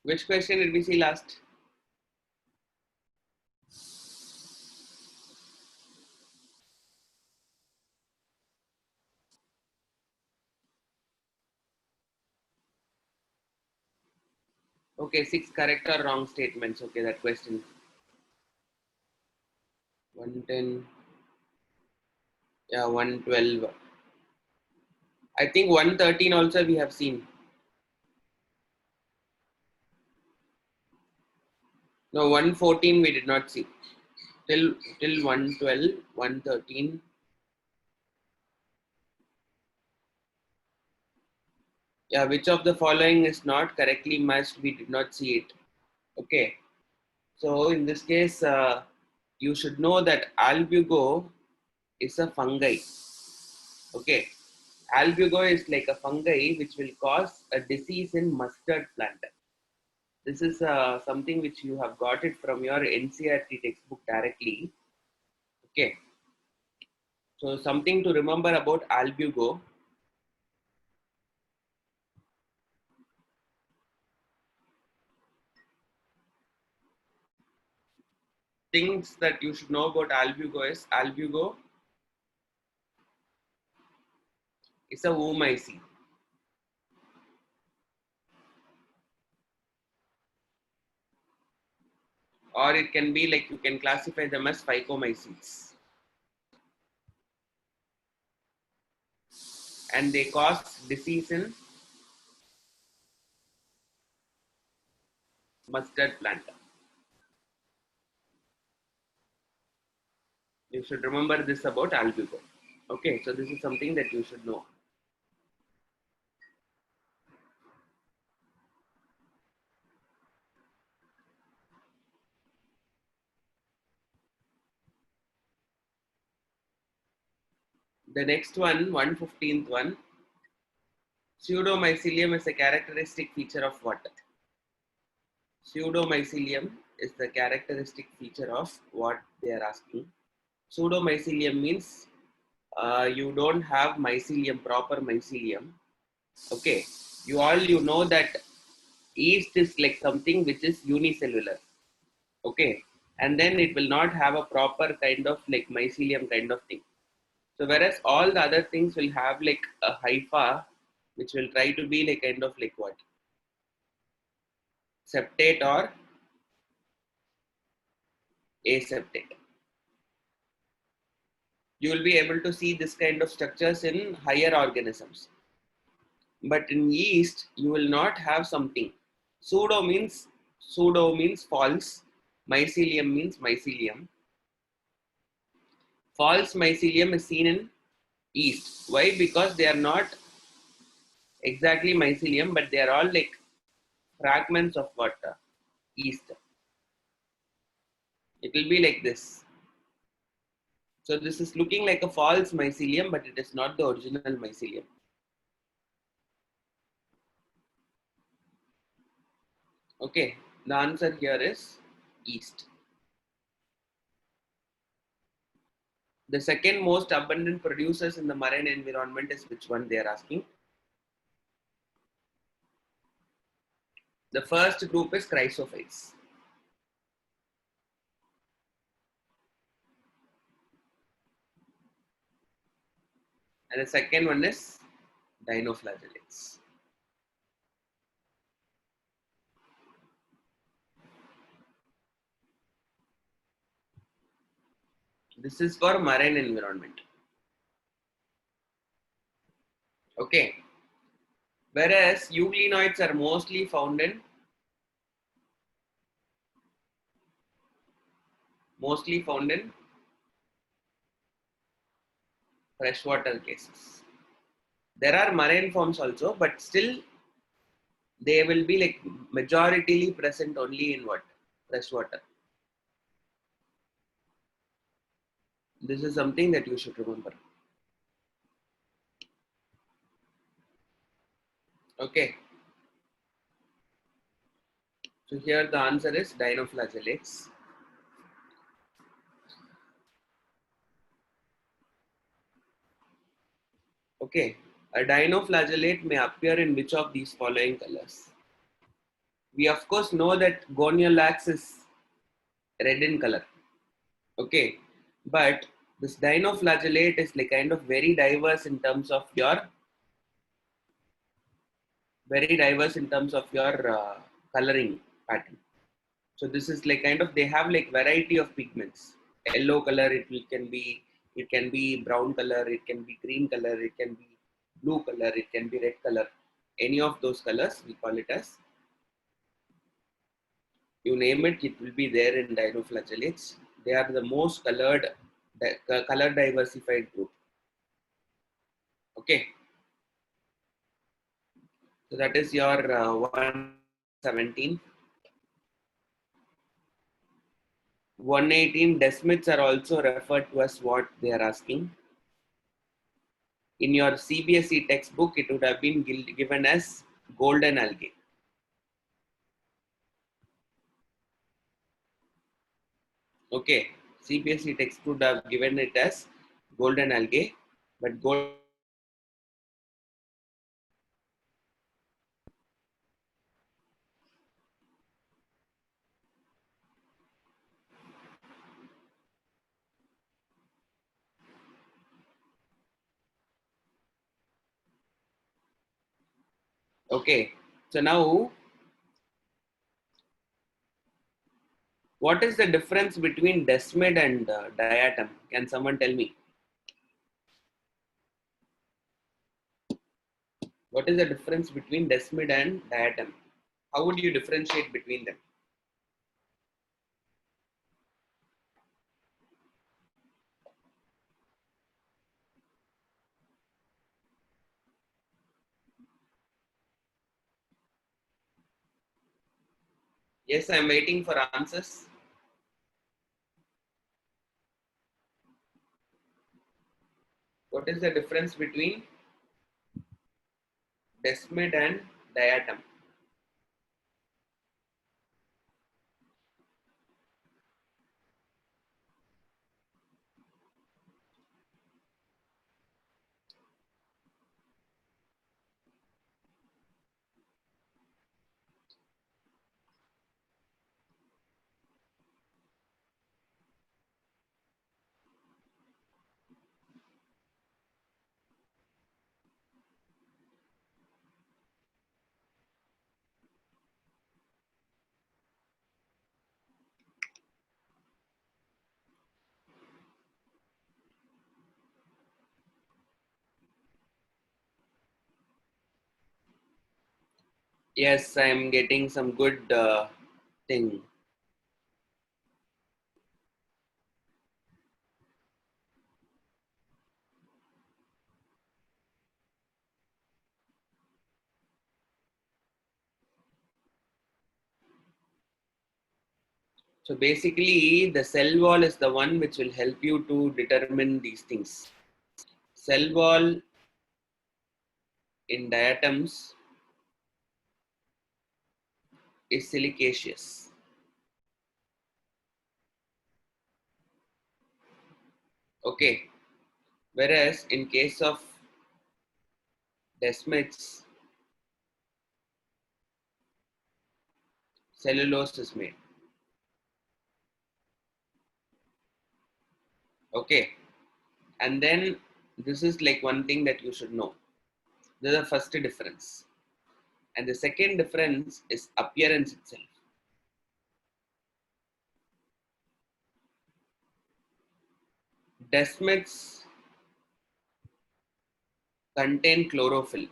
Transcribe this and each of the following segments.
Which question did we see last? Okay, 6 correct or wrong statements. Okay, that question. 110. Yeah, 112. I think 113 also we have seen. No, 114 we did not see. Till 112, 113. Yeah, which of the following is not correctly matched? We did not see it. Okay. So in this case, you should know that albugo is a fungi. Okay. Albugo is like a fungi which will cause a disease in mustard plant. This is something which you have got it from your NCERT textbook directly. Okay. So something to remember about albugo. Things that you should know about albugo is a oomycete. Or it can be like you can classify them as phycomycetes. And they cause disease in mustard plant. You should remember this about albugo. Okay, so this is something that you should know. The next one, 115th one, pseudomycelium is a characteristic feature of what? Pseudomycelium is the characteristic feature of what they are asking. Pseudomycelium means you don't have mycelium, proper mycelium. Okay, you know that yeast is like something which is unicellular. Okay, and then it will not have a proper kind of like mycelium kind of thing. So whereas all the other things will have like a hypha, which will try to be like kind of like what? Septate or aseptate. You will be able to see this kind of structures in higher organisms. But in yeast, you will not have something. Pseudo means false. Mycelium means mycelium. False mycelium is seen in yeast. Why? Because they are not exactly mycelium, but they are all like fragments of what? Yeast. It will be like this. So this is looking like a false mycelium, but it is not the original mycelium. Okay, the answer here is yeast. The second most abundant producers in the marine environment is which one they are asking? The first group is chrysophytes. And the second one is dinoflagellates. This is for marine environment. Okay. Whereas euglenoids are mostly found in freshwater cases. There are marine forms also, but still they will be like majoritarily present only in what? Freshwater. This is something that you should remember. Okay. So here the answer is dinoflagellates. Okay. A dinoflagellate may appear in which of these following colors? we of course know that goniolax is red in color. Okay, but this dinoflagellate is like kind of very diverse in terms of your coloring pattern. So this is like kind of, they have like variety of pigments. Yellow color, it can be brown color, it can be green color, it can be blue color, it can be red color. Any of those colors, we call it as, you name it, it will be there in dinoflagellates. They are the most color diversified group. Okay, so that is your 117. 118, desmids are also referred to as what they are asking. In your CBSE textbook, it would have been given as golden algae. Okay, CBSE text would have given it as golden algae, but gold. Okay, so now, what is the difference between desmid and diatom? Can someone tell me? What is the difference between desmid and diatom? How would you differentiate between them? Yes, I'm waiting for answers. What is the difference between desmid and diatom? Yes, I'm getting some good thing. So basically, the cell wall is the one which will help you to determine these things. Cell wall in diatoms is silicaceous. Okay. Whereas in case of desmids, cellulose is made. Okay. And then this is like one thing that you should know. This is the first difference. And the second difference is appearance itself. Desmids contain chlorophyll.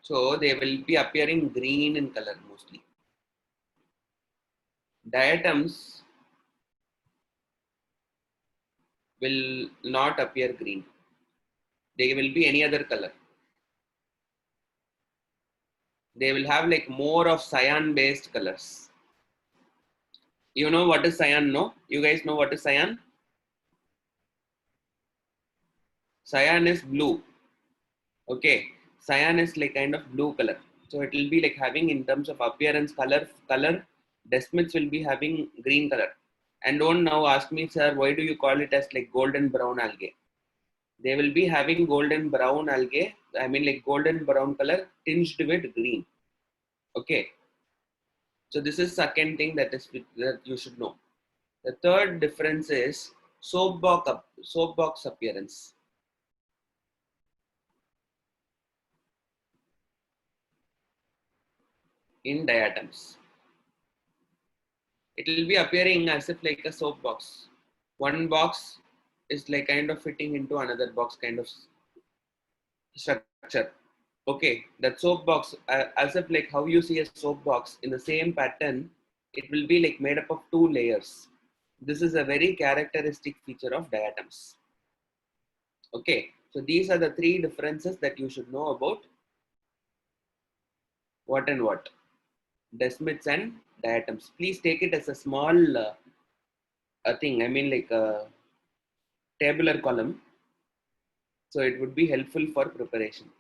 So they will be appearing green in color mostly. Diatoms will not appear green. They will be any other color. They will have like more of cyan based colors. You know what is cyan? No? You guys know what is cyan? Cyan is blue. Okay. Cyan is like kind of blue color. So it will be like having in terms of appearance color, desmids will be having green color. And don't now ask me, sir, why do you call it as like golden brown algae? They will be having golden brown algae. I mean like golden brown color tinged with green. Okay. So this is second thing that you should know. The third difference is soapbox appearance in diatoms. It will be appearing as if like a soap box. One box is like kind of fitting into another box kind of structure. Okay, that soap box, as if like how you see a soap box in the same pattern, it will be like made up of two layers. This is a very characteristic feature of diatoms. Okay, so these are the three differences that you should know about what and what. Desmids and diatoms. Please take it as a small a thing. I mean like a tabular column. So it would be helpful for preparation.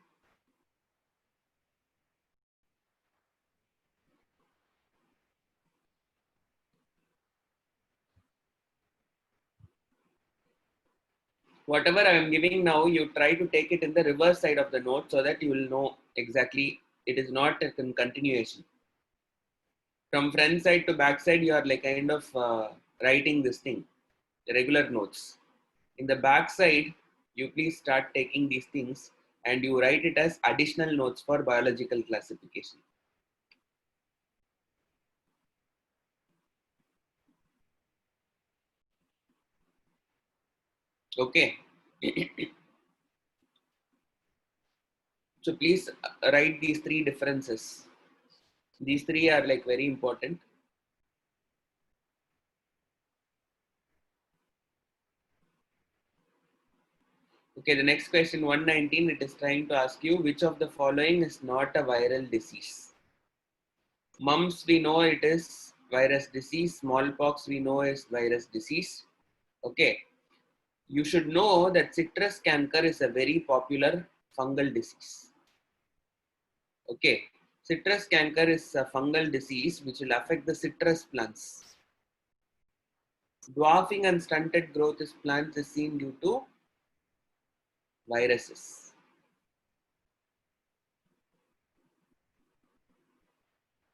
Whatever I am giving now, you try to take it in the reverse side of the note so that you will know exactly it is not a continuation. From front side to back side, you are like kind of writing this thing, the regular notes. In the back side, you please start taking these things and you write it as additional notes for biological classification. Okay. So please write these three differences. These three are like very important. Okay, the next question 119, it is trying to ask you which of the following is not a viral disease. Mumps, we know it is virus disease. Smallpox, we know is virus disease. Okay, you should know that citrus canker is a very popular fungal disease. Okay, citrus canker is a fungal disease which will affect the citrus plants. Dwarfing and stunted growth of plants is seen due to viruses.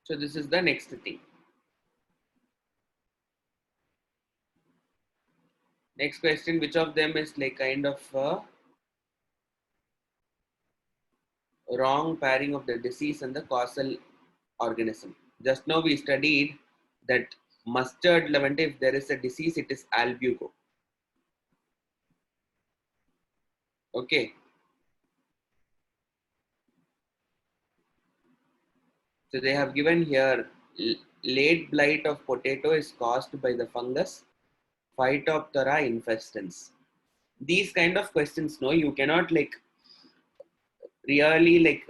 So this is the next thing. Next question, which of them is like kind of a wrong pairing of the disease and the causal organism? Just now we studied that mustard levante, if there is a disease, it is albugo. Okay. So they have given here late blight of potato is caused by the fungus Phytophthora infestans. These kind of questions, no, you cannot like really like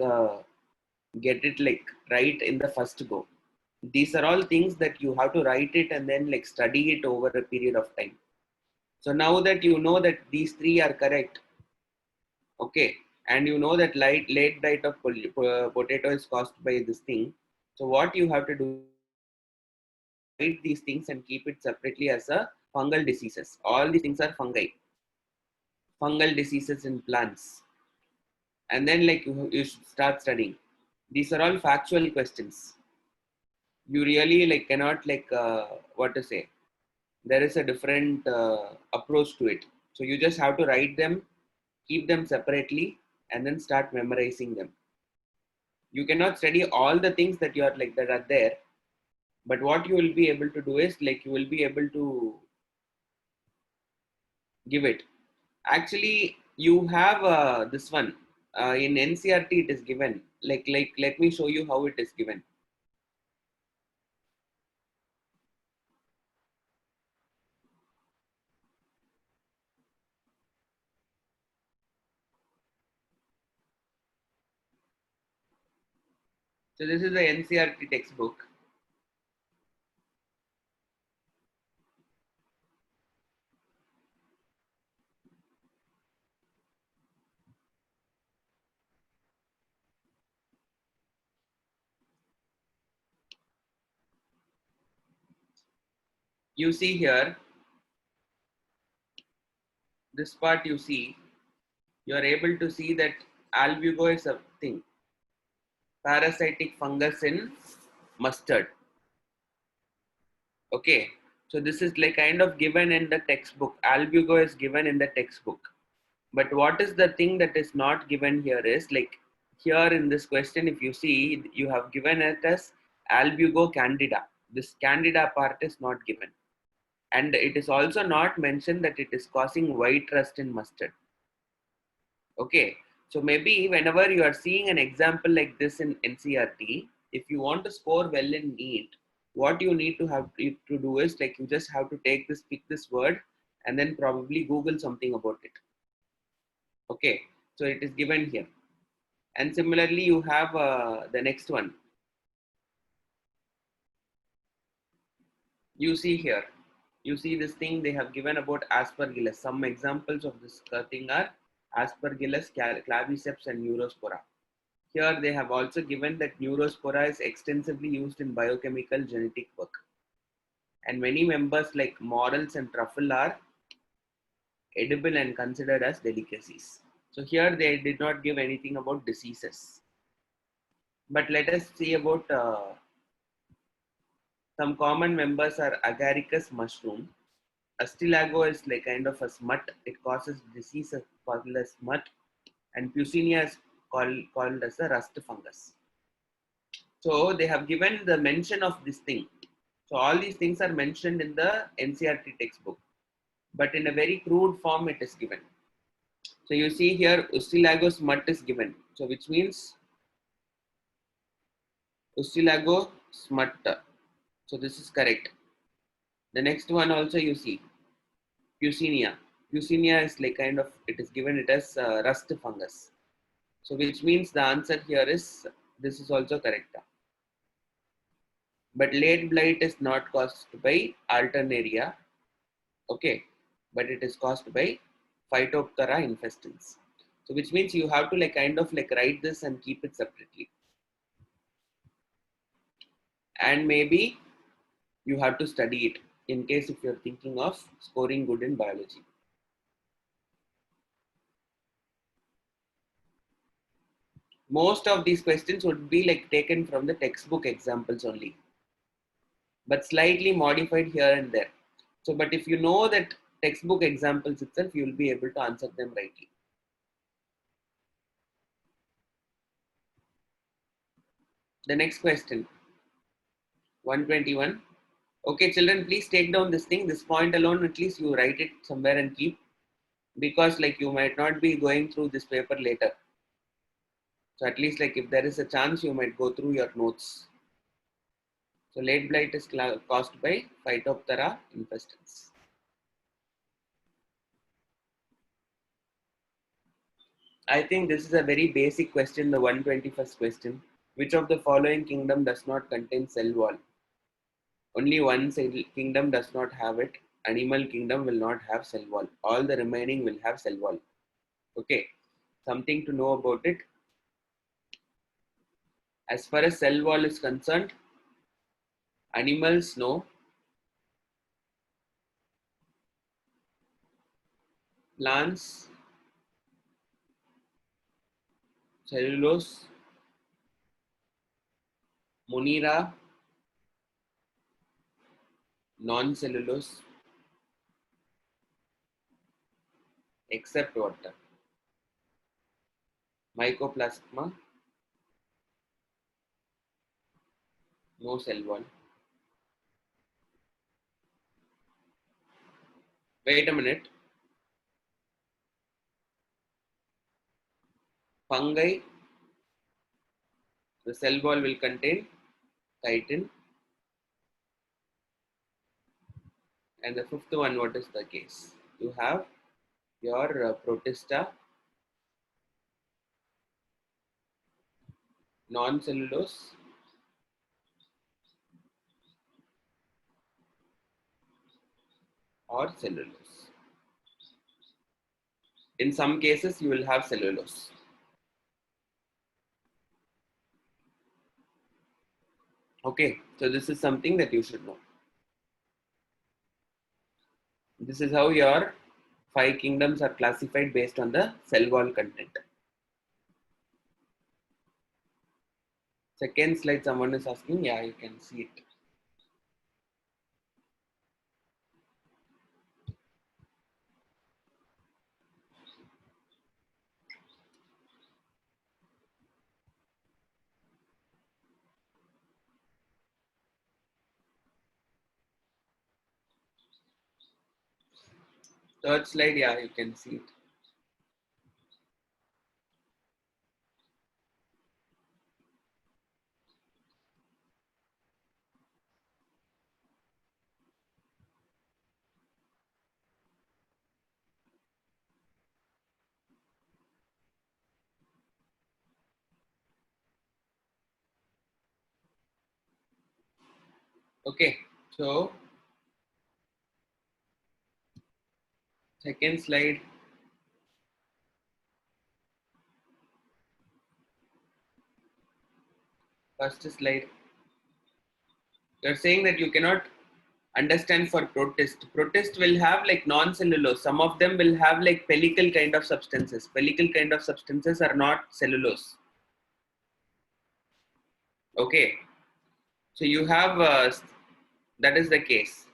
get it like right in the first go. These are all things that you have to write it and then like study it over a period of time. So now that you know that these three are correct, okay, and you know that late blight of potato is caused by this thing. So what you have to do, write these things and keep it separately as a fungal diseases. All these things are fungal diseases in plants, and then like you should start studying. These are all factual questions. You really like cannot like what to say. There is a different approach to it. So you just have to write them, keep them separately, and then start memorizing them. You cannot study all the things that you are like that are there, but what you will be able to do is like you will be able to give it. Actually, you have this one in NCRT. It is given. Like let me show you how it is given. So this is the NCRT textbook. You see here, this part you see. you are able to see that albugo is a thing, parasitic fungus in mustard. Okay, so this is like kind of given in the textbook. Albugo is given in the textbook. But what is the thing that is not given here is like here in this question, if you see, you have given it as albugo candida. This candida part is not given. And it is also not mentioned that it is causing white rust in mustard. Okay, so maybe whenever you are seeing an example like this in NCRT, if you want to score well in NEET, what you need to have to do is like you just have to take this, pick this word, and then probably Google something about it. Okay, so it is given here. And similarly, you have the next one. You see here, you see this thing they have given about aspergillus. Some examples of this thing are aspergillus, claviceps, and neurospora. Here they have also given that neurospora is extensively used in biochemical genetic work. And many members like morels and truffle are edible and considered as delicacies. So here they did not give anything about diseases. But let us see about some common members are agaricus mushroom. Astilago is like kind of a smut. It causes disease called as smut. And Puccinia is called as a rust fungus. So they have given the mention of this thing. So all these things are mentioned in the NCRT textbook, but in a very crude form it is given. So you see here Ustilago smut is given. So which means Ustilago smut. So this is correct. The next one also you see Puccinia. Puccinia is like kind of, it is given it as rust fungus. So which means the answer here is, this is also correct. But late blight is not caused by Alternaria, okay, but it is caused by Phytophthora infestans. So which means you have to like kind of like write this and keep it separately. And maybe you have to study it in case if you're thinking of scoring good in biology. Most of these questions would be like taken from the textbook examples only, but slightly modified here and there. So, but if you know that textbook examples itself, you will be able to answer them rightly. The next question, 121. Okay, children, please take down this thing. This point alone, at least you write it somewhere and keep, because like you might not be going through this paper later. So at least like if there is a chance, you might go through your notes. So late blight is caused by Phytophthora infestans. I think this is a very basic question, the 121st question. Which of the following kingdom does not contain cell wall? Only one cell kingdom does not have it. Animal kingdom will not have cell wall. All the remaining will have cell wall. Okay, something to know about it. As far as cell wall is concerned, animals no. Plants, cellulose, monera, non-cellulose, except water. Mycoplasma, no cell wall. Wait a minute. Fungi, the cell wall will contain chitin. And the fifth one, what is the case? You have your protista, non-cellulose, or cellulose. In some cases, you will have cellulose. Okay, so this is something that you should know. This is how your 5 kingdoms are classified based on the cell wall content. Second slide, someone is asking. Yeah, you can see it. Third slide, yeah, you can see it. Okay, so second slide. First slide. You're saying that you cannot understand for protist. Protist will have like non-cellulose. Some of them will have like pellicle kind of substances. Pellicle kind of substances are not cellulose. Okay, so you have that is the case.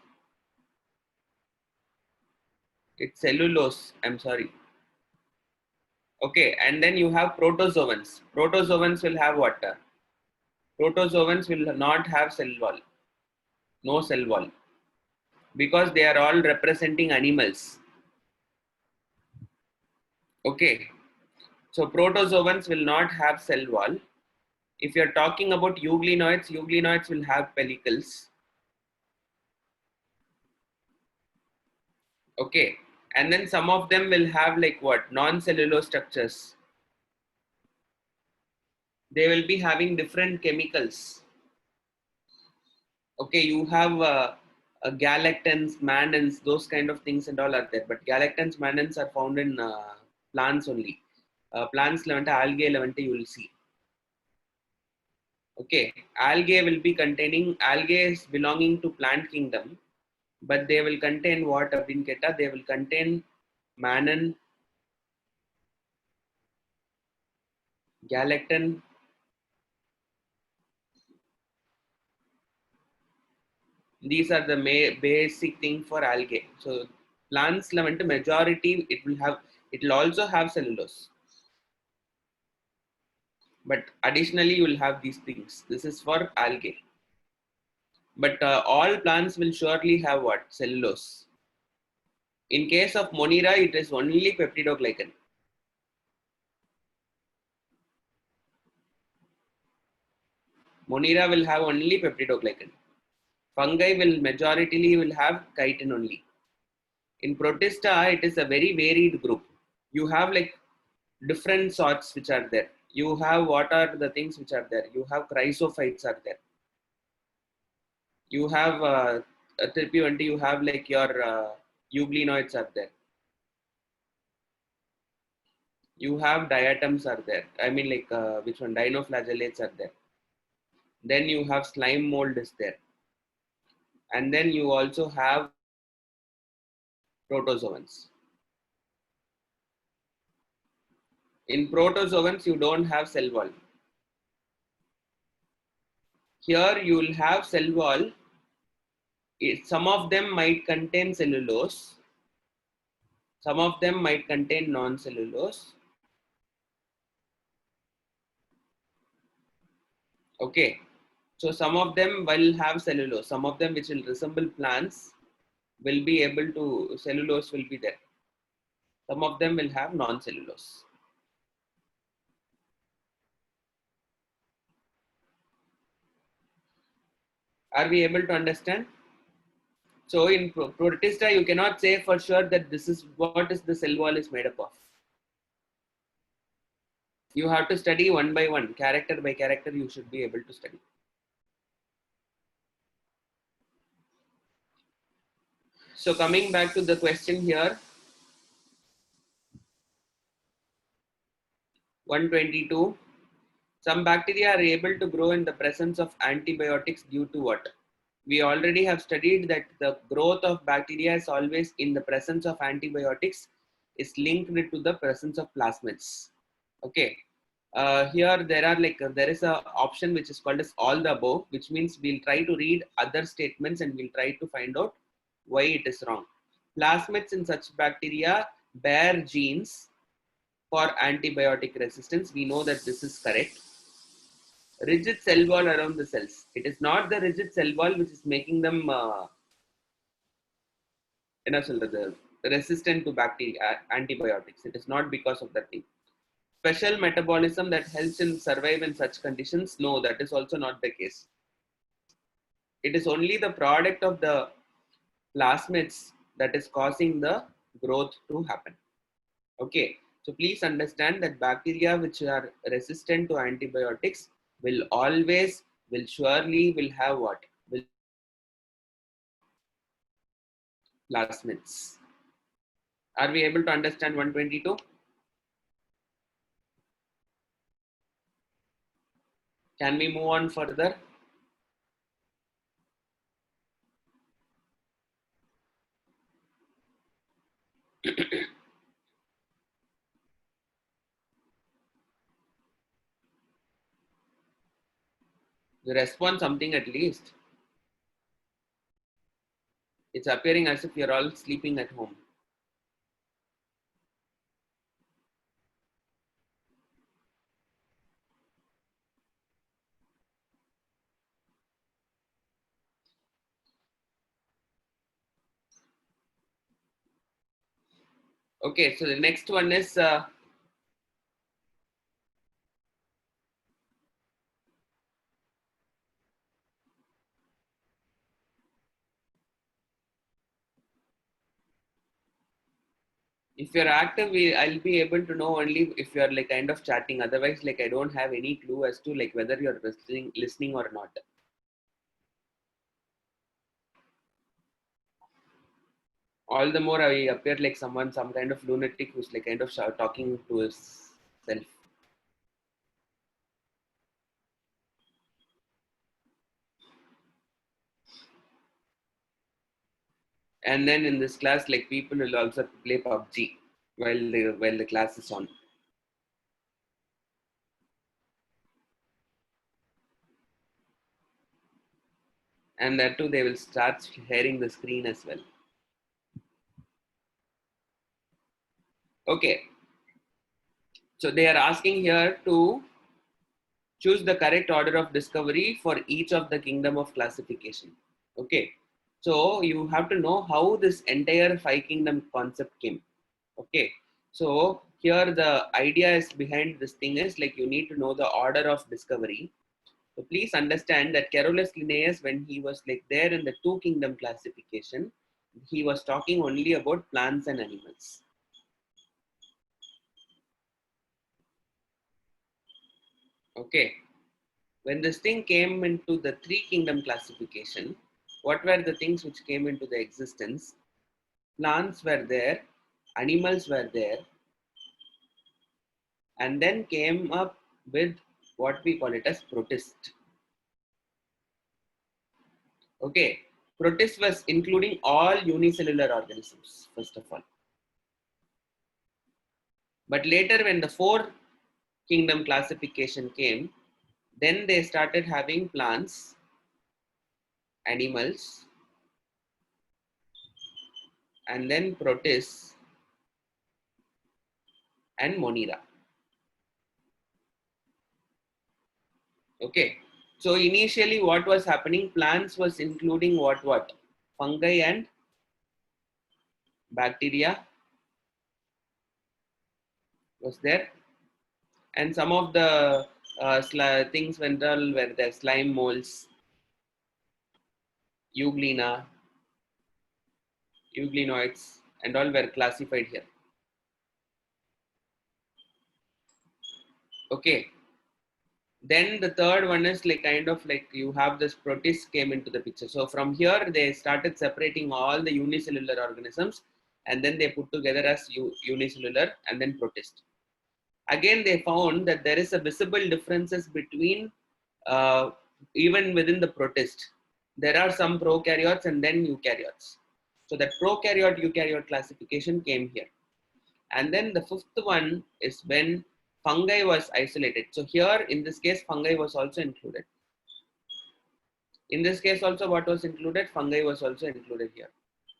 It's cellulose. I'm sorry. Okay, and then you have protozoans. Protozoans will have what? Protozoans will not have cell wall. No cell wall because they are all representing animals. Okay, so protozoans will not have cell wall. If you're talking about euglenoids, euglenoids will have pellicles. Okay, and then some of them will have like what? Non-cellulose structures. They will be having different chemicals. Okay, you have galactans, mannans, those kind of things and all are there. But galactans, mannans are found in plants only. Plants levante, algae levante, you will see. Okay, algae will be containing, algae is belonging to plant kingdom, but they will contain what? Abinketa, they will contain mannan, galactan, these are the basic thing for algae. So plants levante majority it will also have cellulose. But additionally you will have these things. This is for algae. But all plants will surely have what? Cellulose. In case of Monera, it is only peptidoglycan. Monera will have only peptidoglycan. Fungi will majority will have chitin only. In Protista, it is a very varied group. You have like different sorts which are there. You have what are the things which are there? You have chrysophytes are there. You have Trippivanti, you have like your euglenoids are there. You have diatoms are there. I mean like which one? Dinoflagellates are there. Then you have slime mold is there. And then you also have protozoans. In protozoans, you don't have cell wall. Here you will have cell wall. Some of them might contain cellulose. Some of them might contain non-cellulose. Okay. So some of them will have cellulose. Some of them which will resemble plants will be able to, cellulose will be there. Some of them will have non-cellulose. Are we able to understand? So in Protista, you cannot say for sure that this is what is the cell wall is made up of. You have to study one by one, character by character, you should be able to study. So coming back to the question here, 122, some bacteria are able to grow in the presence of antibiotics due to what? we already have studied that the growth of bacteria is always in the presence of antibiotics is linked to the presence of plasmids. Okay. Here there are there is a option which is called as all the above, which means we'll try to read other statements and we'll try to find out why it is wrong. Plasmids in such bacteria bear genes for antibiotic resistance. We know that this is correct. Rigid cell wall around the cells. It is not the rigid cell wall which is making them resistant to bacteria antibiotics. It is not because of that thing. Special metabolism that helps in survive in such conditions. No, that is also not the case. It is only the product of the plasmids that is causing the growth to happen. Okay, so please understand that bacteria which are resistant to antibiotics will surely have what? Will plasmids. Are we able to understand 122? Can we move on further? Respond something at least. It's appearing as if you're all sleeping at home. Okay, so the next one is if you're active, I'll be able to know only if you're like kind of chatting. Otherwise, like I don't have any clue as to like whether you're listening or not. All the more I appear like someone, some kind of lunatic who's like kind of talking to his self. And then in this class, like people will also play PUBG while the class is on. And that too, they will start sharing the screen as well. Okay. So they are asking here to choose the correct order of discovery for each of the kingdom of classification. Okay. So you have to know how this entire five kingdom concept came. Okay. So here the idea is behind this thing is like you need to know the order of discovery. So please understand that Carolus Linnaeus, when he was like there in the two kingdom classification, he was talking only about plants and animals. Okay. When this thing came into the three kingdom classification, what were the things which came into the existence? Plants were there, animals were there, and then came up with what we call it as protist. Okay, protist was including all unicellular organisms, first of all. But later, when the four kingdom classification came, then they started having plants, animals, and then protists and monera. Okay, so initially what was happening, plants was including what? Fungi and bacteria was there, and some of the things were there, slime molds, euglena, euglenoids, and all were classified here. Okay, then the third one is like kind of like you have this protists came into the picture. So from here they started separating all the unicellular organisms and then they put together as unicellular and then protist. Again they found that there is a visible differences between even within the protist. there are some prokaryotes and then eukaryotes. So that prokaryote eukaryote classification came here. And then the fifth one is when fungi was isolated. So here in this case, fungi was also included. In this case also what was included? Fungi was also included here.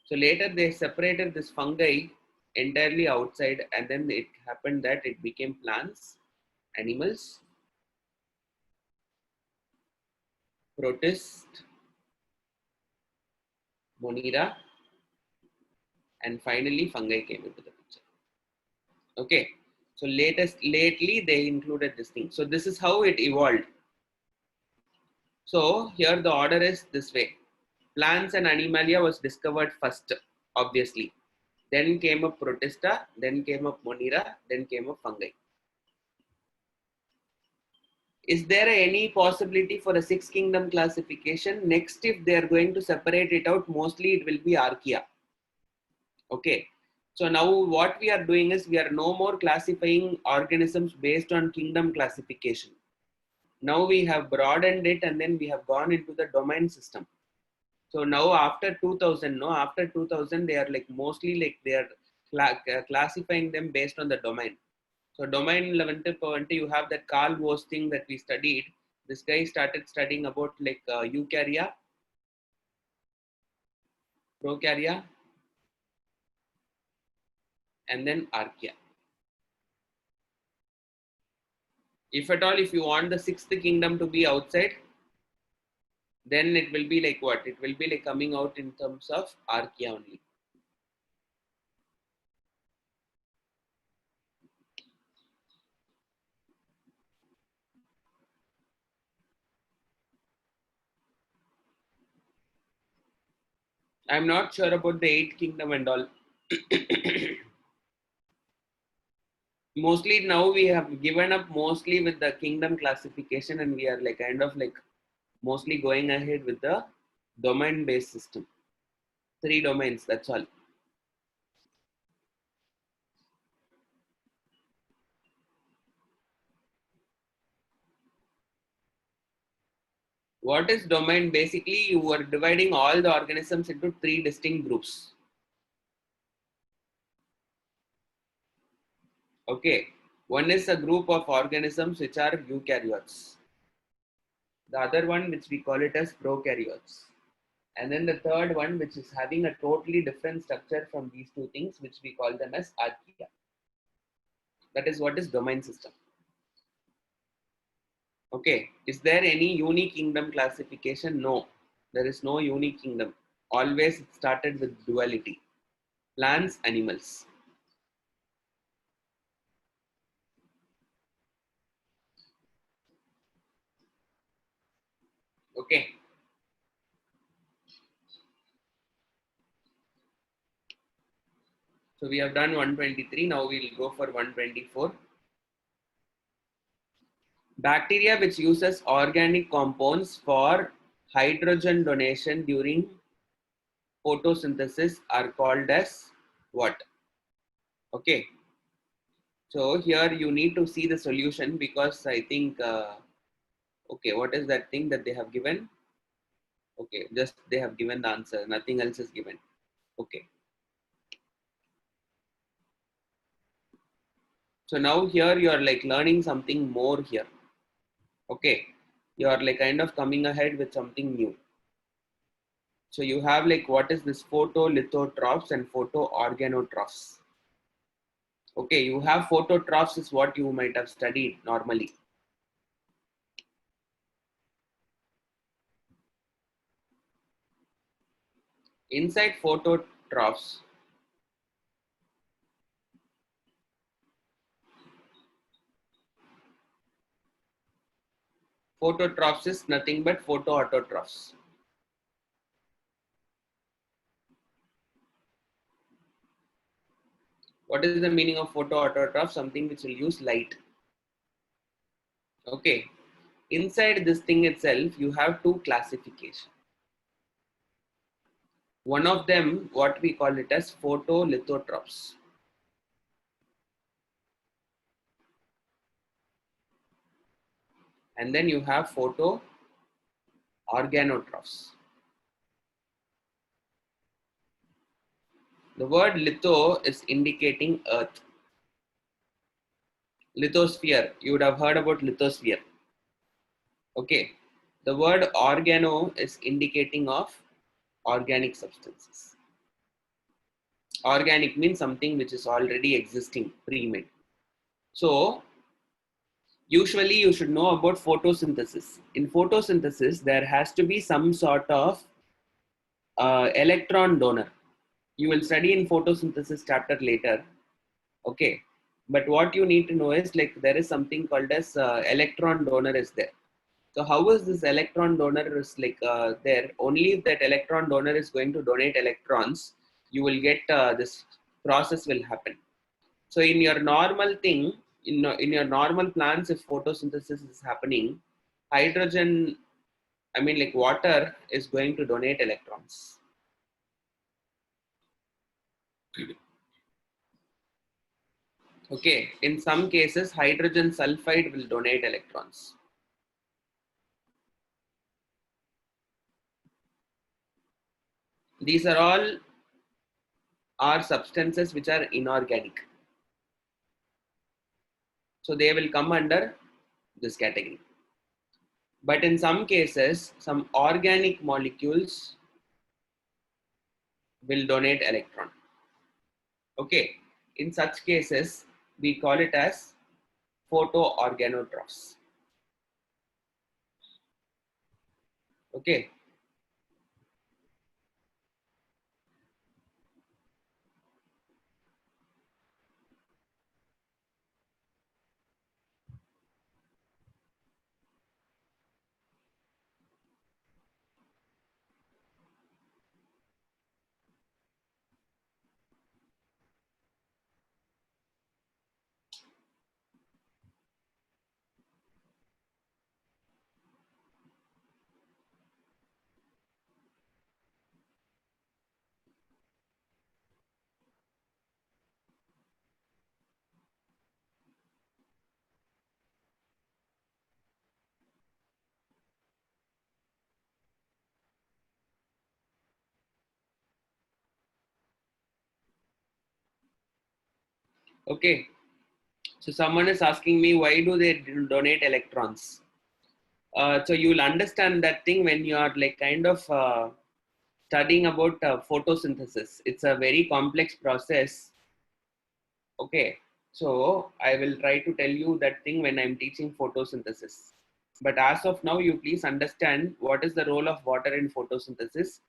So later they separated this fungi entirely outside, and then it happened that it became plants, animals, protist, monera, and finally fungi came into the picture. Okay, so lately they included this thing. So this is how it evolved. So here the order is this way. Plants and Animalia was discovered first, obviously. Then came up Protista, then came up Monera, then came up fungi. Is there any possibility for a six kingdom classification? Next, if they are going to separate it out, mostly it will be Archaea. Okay. So now what we are doing is we are no more classifying organisms based on kingdom classification. Now we have broadened it and then we have gone into the domain system. So now after 2000, no, after 2000, they are like mostly like they are classifying them based on the domain. So domain 11, you have that Carl Woese thing that we studied. This guy started studying about like eukarya, prokarya, and then archaea. If at all, if you want the sixth kingdom to be outside, then it will be like what? It will be like coming out in terms of archaea only. I'm not sure about the eighth kingdom and all. Mostly now we have given up mostly with the kingdom classification, and we are like kind of like mostly going ahead with the domain based system. 3 domains, that's all. What is domain? Basically, you are dividing all the organisms into 3 distinct groups. Okay. One is a group of organisms which are eukaryotes. The other one, which we call it as prokaryotes. And then the third one, which is having a totally different structure from these two things, which we call them as archaea. That is what is domain system. Okay. Is there any unique kingdom classification? No. There is no unique kingdom. Always it started with duality. Plants, animals. Okay. So we have done 123. Now we will go for 124. Bacteria which uses organic compounds for hydrogen donation during photosynthesis are called as what? Okay. So here you need to see the solution, because I think, okay, what is that thing that they have given? Okay, just they have given the answer. Nothing else is given. Okay. So now here you are like learning something more here. Okay. You are like kind of coming ahead with something new. So you have like what is this photolithotrophs and photoorganotrophs. Okay, you have phototrophs is what you might have studied normally. Inside phototrophs, phototrophs is nothing but photoautotrophs. What is the meaning of photoautotroph? Something which will use light. Okay. Inside this thing itself, you have 2 classifications. One of them, what we call it as photolithotrophs. And then you have photoorganotrophs. The word litho is indicating earth. Lithosphere, you would have heard about lithosphere. Okay. The word organo is indicating of organic substances. Organic means something which is already existing, pre-made. So, usually you should know about photosynthesis. In photosynthesis, there has to be some sort of electron donor. You will study in photosynthesis chapter later. Okay. But what you need to know is like there is something called as electron donor is there. So how is this electron donor is like there? Only if that electron donor is going to donate electrons, you will get this process will happen. So in your normal thing, in your normal plants, if photosynthesis is happening, hydrogen, I mean like water is going to donate electrons. Okay, in some cases, hydrogen sulfide will donate electrons. These are substances which are inorganic. So they will come under this category. But in some cases, some organic molecules will donate electron. Okay, in such cases, we call it as photoorganotrophs. Okay. Okay. So someone is asking me, why do they donate electrons? So you'll understand that thing when you are like kind of studying about photosynthesis. It's a very complex process. Okay. So I will try to tell you that thing when I'm teaching photosynthesis. But as of now, you please understand what is the role of water in photosynthesis.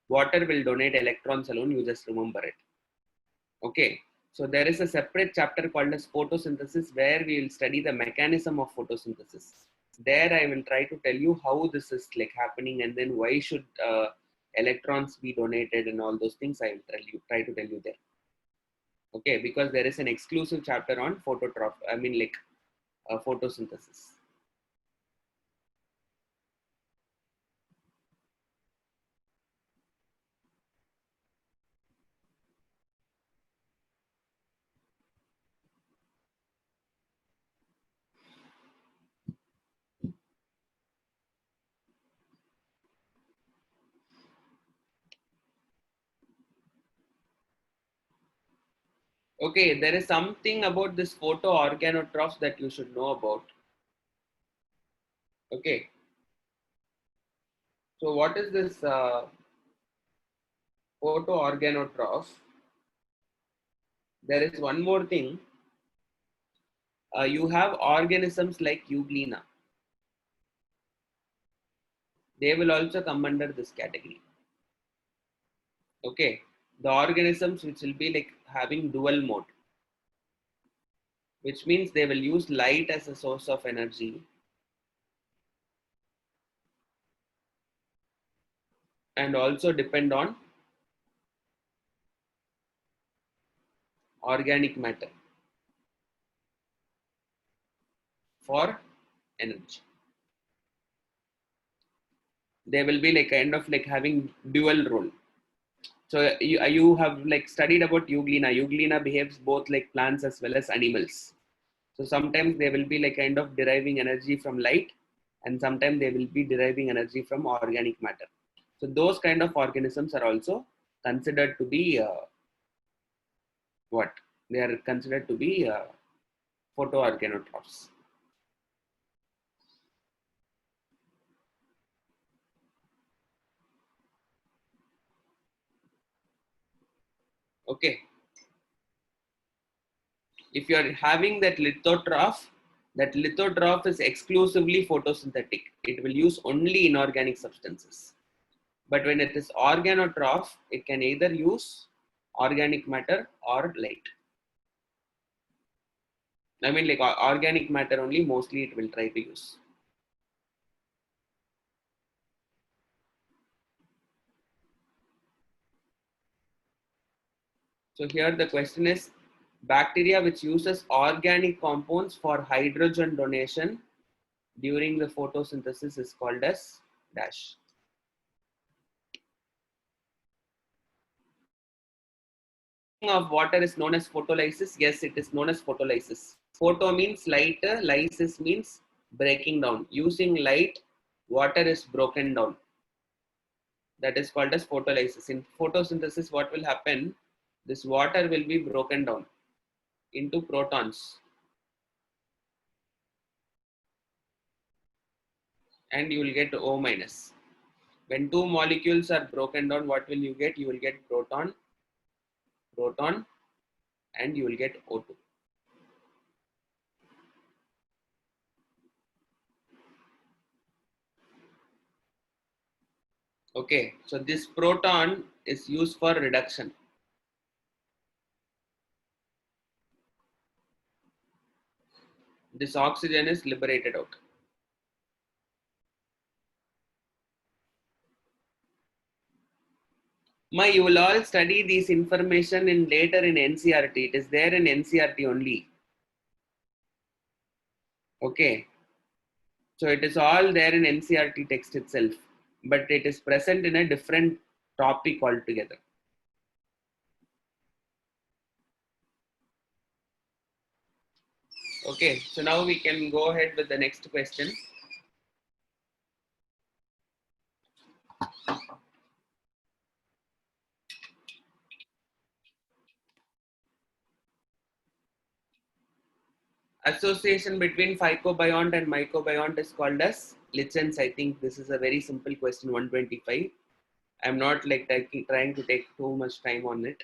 Water will donate electrons alone. You just remember it. Okay. So there is a separate chapter called as photosynthesis where we will study the mechanism of photosynthesis. There I will try to tell you how this is like happening and then why should electrons be donated and all those things I will try to tell you there. Okay, because there is an exclusive chapter on photosynthesis. Okay, there is something about this photoorganotrophs that you should know about. Okay. So what is this photoorganotroph? There is one more thing. You have organisms like Euglena. They will also come under this category. Okay. The organisms which will be like having dual mode, which means they will use light as a source of energy and also depend on organic matter for energy. They will be like kind of like having dual role. So you have like studied about Euglena. Euglena behaves both like plants as well as animals. So sometimes they will be like kind of deriving energy from light and sometimes they will be deriving energy from organic matter. So those kind of organisms are also considered to be what? They are considered to be photoorganotrophs. Okay. If you are having that lithotroph is exclusively photosynthetic. It will use only inorganic substances. But when it is organotroph, it can either use organic matter or light. I mean, like organic matter only, mostly it will try to use. So here the question is, bacteria which uses organic compounds for hydrogen donation during the photosynthesis is called as dash. Of water is known as photolysis. Yes, it is known as photolysis. Photo means light, lysis means breaking down. Using light, water is broken down. That is called as photolysis. In photosynthesis, what will happen? This water will be broken down into protons, and you will get O minus. When two molecules are broken down, what will you get? You will get proton, proton, and you will get O2. Okay, so this proton is used for reduction. This oxygen is liberated out. You will all study this information in later in NCERT. It is there in NCERT only. Okay. So it is all there in NCERT text itself, but it is present in a different topic altogether. Okay, so now we can go ahead with the next question. Association between phycobiont and mycobiont is called as lichens. I think this is a very simple question, 125. I'm not like trying to take too much time on it.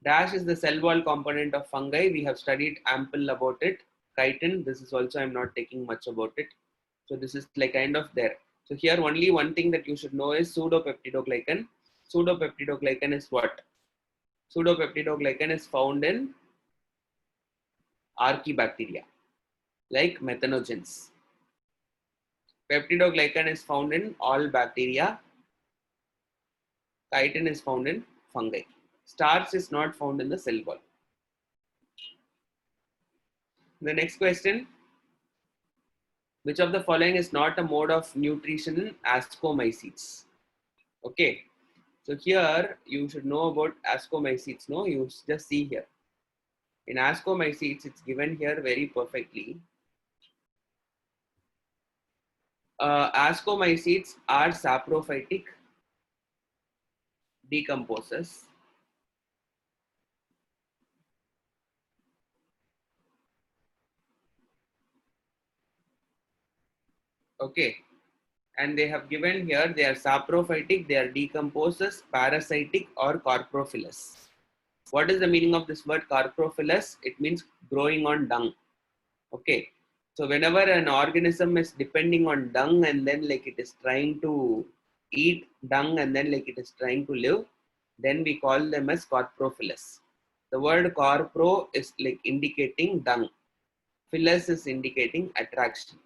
Dash is the cell wall component of fungi. We have studied ample about it. Chitin, this is also I'm not taking much about it. So this is like kind of there. So here only one thing that you should know is pseudopeptidoglycan. Pseudopeptidoglycan is what? Pseudopeptidoglycan is found in archaebacteria, like methanogens. Peptidoglycan is found in all bacteria. Chitin is found in fungi. Starch is not found in the cell wall. The next question. Which of the following is not a mode of nutrition in ascomycetes? Okay. So here you should know about ascomycetes. No, you just see here. In ascomycetes, it's given here very perfectly. Ascomycetes are saprophytic decomposers. Okay. And they have given here they are saprophytic, they are decomposers, parasitic, or coprophilous. What is the meaning of this word coprophilous? It means growing on dung. Okay. So whenever an organism is depending on dung and then like it is trying to eat dung and then like it is trying to live, then we call them as coprophilous. The word corpro is like indicating dung. Phyllis is indicating attraction.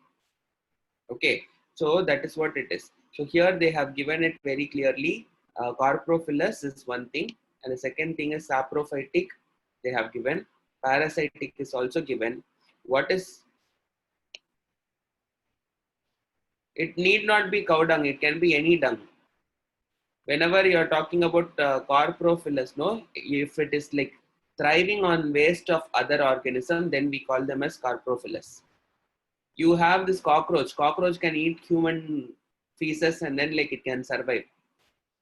Okay, so that is what it is. So here they have given it very clearly. Coprophilous is one thing, and the second thing is saprophytic. They have given. Parasitic is also given. What is? It need not be cow dung. It can be any dung. Whenever you are talking about coprophilous, no, if it is like thriving on waste of other organism, then we call them as coprophilous. You have this cockroach. Cockroach can eat human feces and then like it can survive.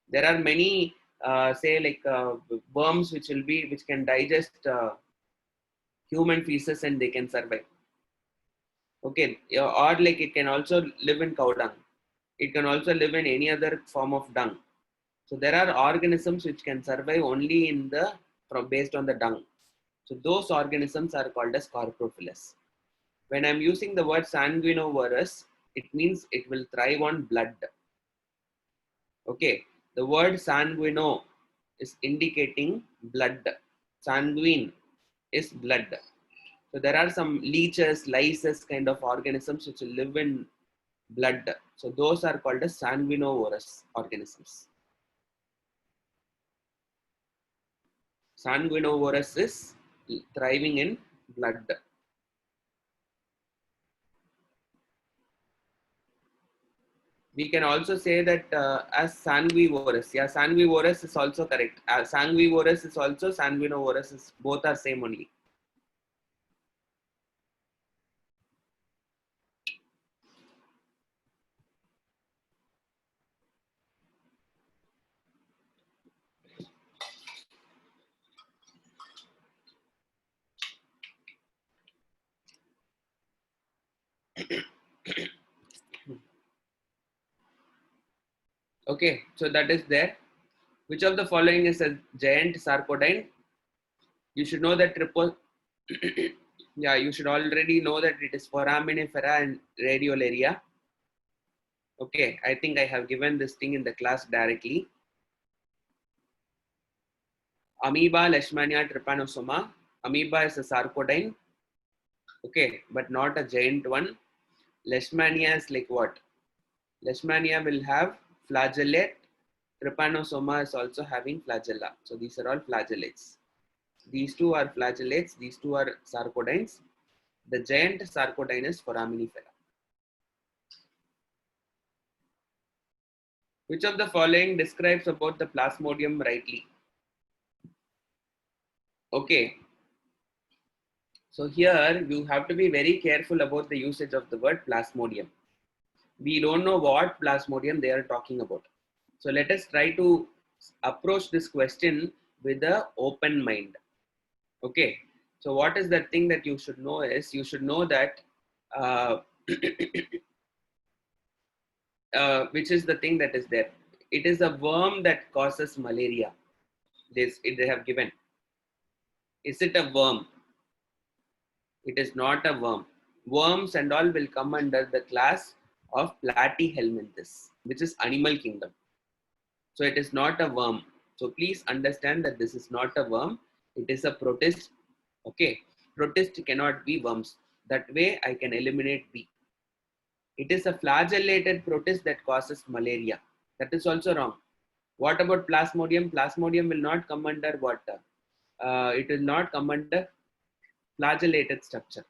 There are many say like worms which can digest human feces and they can survive. Okay, or like it can also live in cow dung. It can also live in any other form of dung. So there are organisms which can survive only in the based on the dung. So those organisms are called as coprophilous. When I'm using the word sanguinovorous, it means it will thrive on blood. Okay, the word sanguino is indicating blood. Sanguine is blood. So there are some leeches, lices kind of organisms which live in blood. So those are called as sanguinovorous organisms. Sanguinovorous is thriving in blood. We can also say that as sanguivorous. Yeah, sanguivorous is also correct. Sanguivorous is also sanguinovorous. Is, both are same only. Okay, so that is there. Which of the following is a giant sarcodine? You should know that yeah, you should already know that it is foraminifera and radiolaria. Okay, I think I have given this thing in the class directly. Amoeba, Leishmania, trypanosoma. Amoeba is a sarcodine. Okay, but not a giant one. Leishmania is like what? Leishmania will have flagellate. Trypanosoma is also having flagella. So these are all flagellates. These two are flagellates. These two are sarcodines. The giant sarcodine is foraminifera. Which of the following describes about the plasmodium rightly? Okay. So here you have to be very careful about the usage of the word plasmodium. We don't know what plasmodium they are talking about. So let us try to approach this question with an open mind. Okay. So what is the thing that you should know is you should know that which is the thing that is there. It is a worm that causes malaria. They have given. Is it a worm? It is not a worm. Worms and all will come under the class of Platyhelminthes, which is animal kingdom. So it is not a worm. So please understand that this is not a worm. It is a protist. Okay. Protist cannot be worms. That way I can eliminate B. It is a flagellated protist that causes malaria. That is also wrong. What about plasmodium? Plasmodium will not come under what? It will not come under flagellated structure.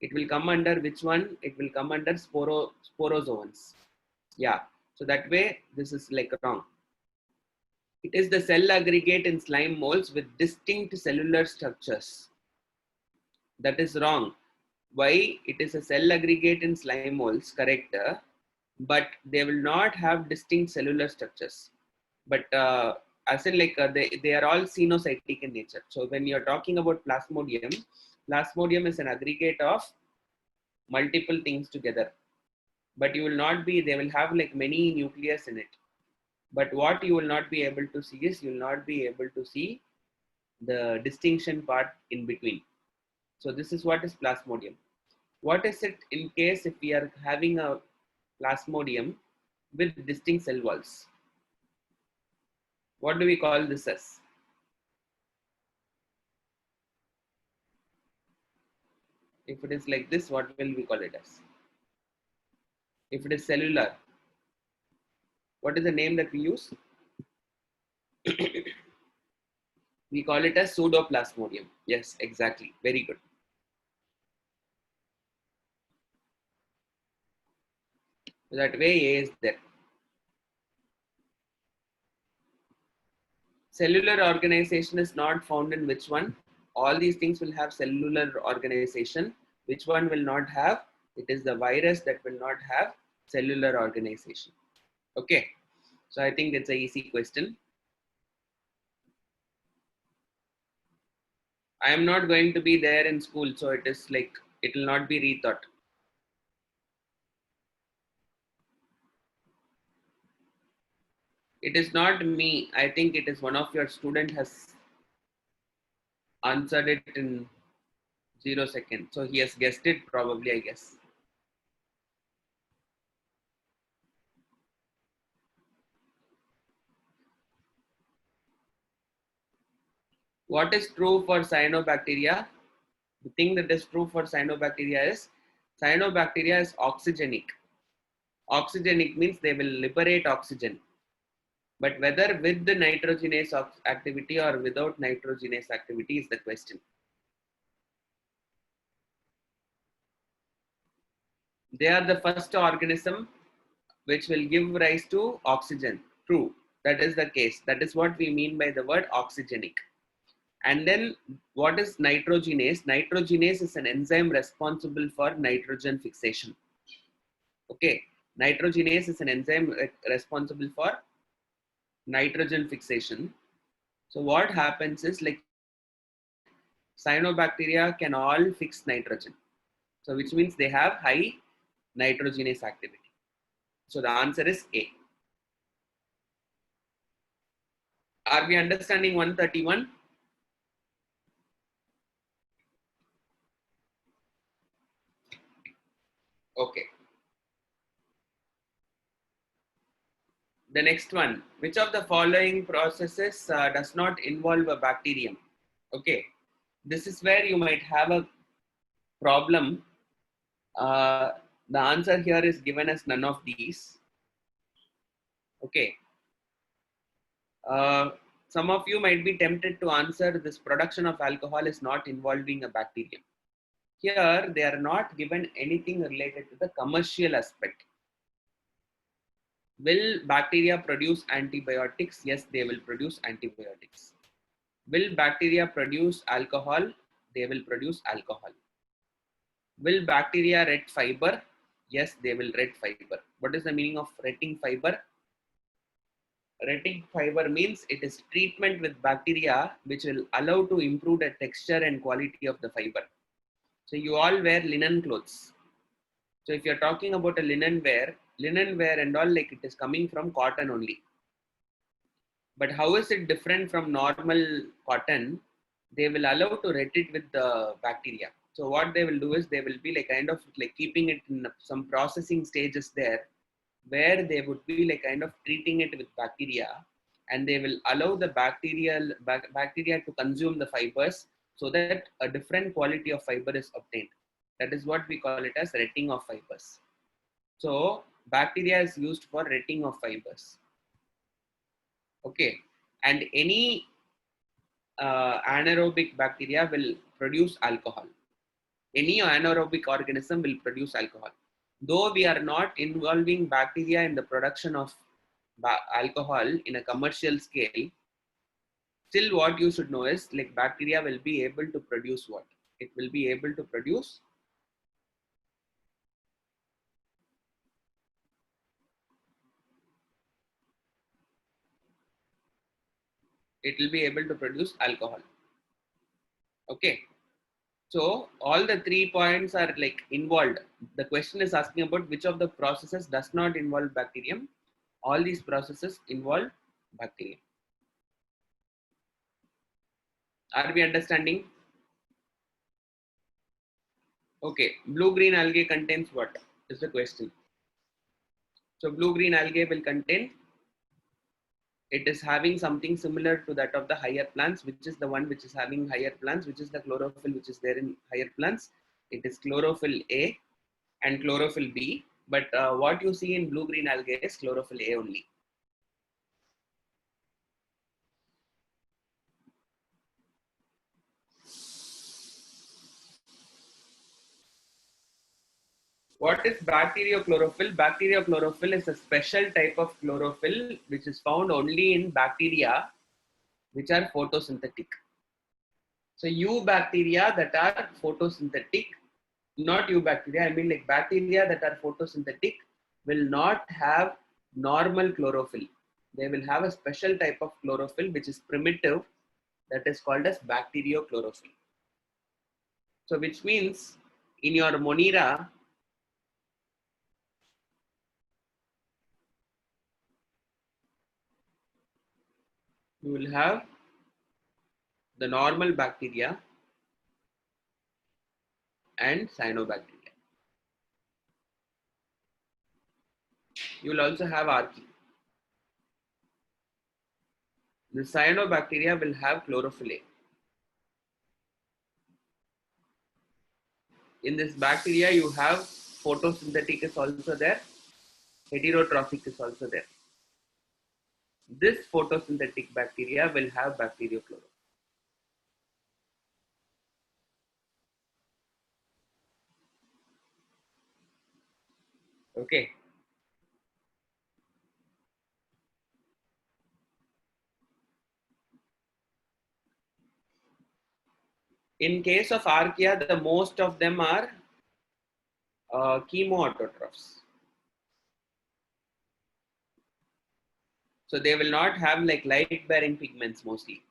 It will come under which one? It will come under sporozoans. Yeah. So that way, this is like wrong. It is the cell aggregate in slime molds with distinct cellular structures. That is wrong. Why? It is a cell aggregate in slime molds, correct? But they will not have distinct cellular structures. But as in like they are all xenocytic in nature. So when you're talking about plasmodium is an aggregate of multiple things together. But you will not be, they will have like many nucleus in it. But what you will not be able to see is you will not be able to see the distinction part in between. So this is what is plasmodium. What is it in case if we are having a plasmodium with distinct cell walls? What do we call this as? If it is like this, what will we call it as? If it is cellular, what is the name that we use? We call it as pseudoplasmodium. Yes, exactly. Very good. That way A is there. Cellular organization is not found in which one? All these things will have cellular organization. Which one will not have? It is the virus that will not have cellular organization. Okay. So I think that's an easy question. I am not going to be there in school, so it is like it will not be rethought. It is not me. I think it is one of your student has answered it in 0 seconds. So he has guessed it probably, I guess. What is true for cyanobacteria? The thing that is true for cyanobacteria is oxygenic. Oxygenic means they will liberate oxygen. But whether with the nitrogenase activity or without nitrogenase activity is the question. They are the first organism which will give rise to oxygen. True, that is the case. That is what we mean by the word oxygenic. And then what is nitrogenase? Nitrogenase is an enzyme responsible for nitrogen fixation. Okay, nitrogenase is an enzyme responsible for nitrogen fixation. So what happens is like cyanobacteria can all fix nitrogen. So which means they have high nitrogenase activity. So the answer is A. Are we understanding 131? Okay. The next one, which of the following processes does not involve a bacterium? Okay. This is where you might have a problem. The answer here is given as none of these. Okay. Some of you might be tempted to answer this production of alcohol is not involving a bacterium. Here, they are not given anything related to the commercial aspect. Will bacteria produce antibiotics? Yes, they will produce antibiotics. Will bacteria produce alcohol? They will produce alcohol. Will bacteria ret fiber? Yes, they will ret fiber. What is the meaning of retting fiber? Retting fiber means it is treatment with bacteria which will allow to improve the texture and quality of the fiber. So you all wear linen clothes. So if you're talking about a linen wear and all, like it is coming from cotton only. But how is it different from normal cotton? They will allow to ret it with the bacteria. So what they will do is they will be like kind of like keeping it in some processing stages there, where they would be like kind of treating it with bacteria, and they will allow the bacteria to consume the fibers so that a different quality of fiber is obtained. That is what we call it as retting of fibers. So bacteria is used for retting of fibers. Okay, and any anaerobic bacteria will produce alcohol. Any anaerobic organism will produce alcohol. Though we are not involving bacteria in the production of alcohol in a commercial scale, still what you should know is like bacteria will be able to produce what? It will be able to produce alcohol. Okay. So all the 3 points are like involved. The question is asking about which of the processes does not involve bacterium. All these processes involve bacteria. Are we understanding? Okay, blue-green algae contains what? Is the question. So blue-green algae will contain, it is having something similar to that of the higher plants, which is the one which is having higher plants, which is the chlorophyll which is there in higher plants. It is chlorophyll A and chlorophyll B. But what you see in blue-green algae is chlorophyll A only. What is bacteriochlorophyll? Bacteriochlorophyll is a special type of chlorophyll which is found only in bacteria which are photosynthetic. So eubacteria that are photosynthetic, not eubacteria, I mean like bacteria that are photosynthetic will not have normal chlorophyll. They will have a special type of chlorophyll which is primitive, that is called as bacteriochlorophyll. So which means in your Monera, you will have the normal bacteria and cyanobacteria. You will also have archaea. The cyanobacteria will have chlorophyll A. In this bacteria, you have photosynthetic is also there, heterotrophic is also there. This photosynthetic bacteria will have bacteriochlorophyll. Okay. In case of archaea, the most of them are chemoautotrophs. So they will not have like light bearing pigments mostly.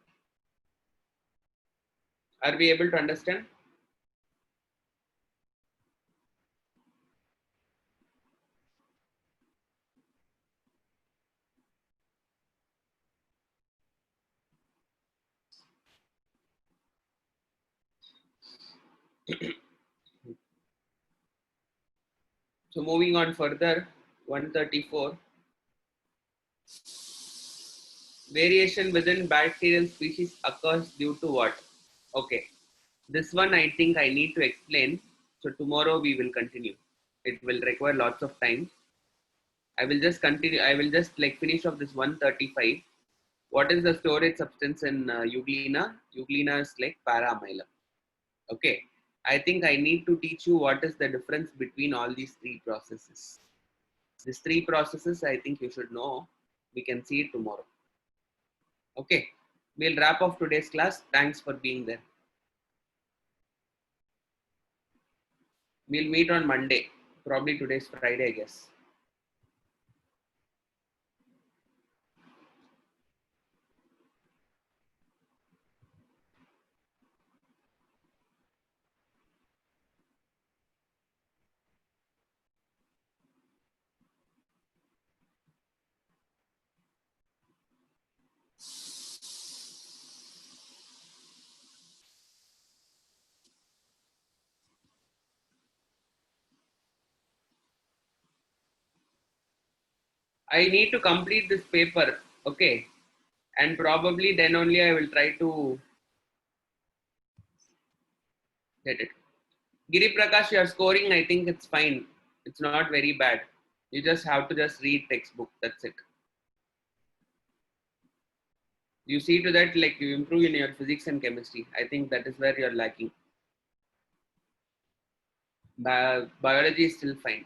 Are we able to understand? So moving on further, 134. Variation within bacterial species occurs due to what? Okay. This one I think I need to explain. So tomorrow we will continue. It will require lots of time. I will just continue. I will just like finish off this 135. What is the storage substance in Euglena? Euglena is like para-amylum. Okay. I think I need to teach you what is the difference between all these three processes. These three processes I think you should know. We can see it tomorrow. Okay. We'll wrap up today's class. Thanks for being there. We'll meet on Monday. Probably today's Friday, I guess. I need to complete this paper. Okay. And probably then only I will try to get it. Giri Prakash, you are scoring. I think it's fine. It's not very bad. You just have to just read textbook. That's it. You see to that like you improve in your physics and chemistry. I think that is where you're lacking. Biology is still fine.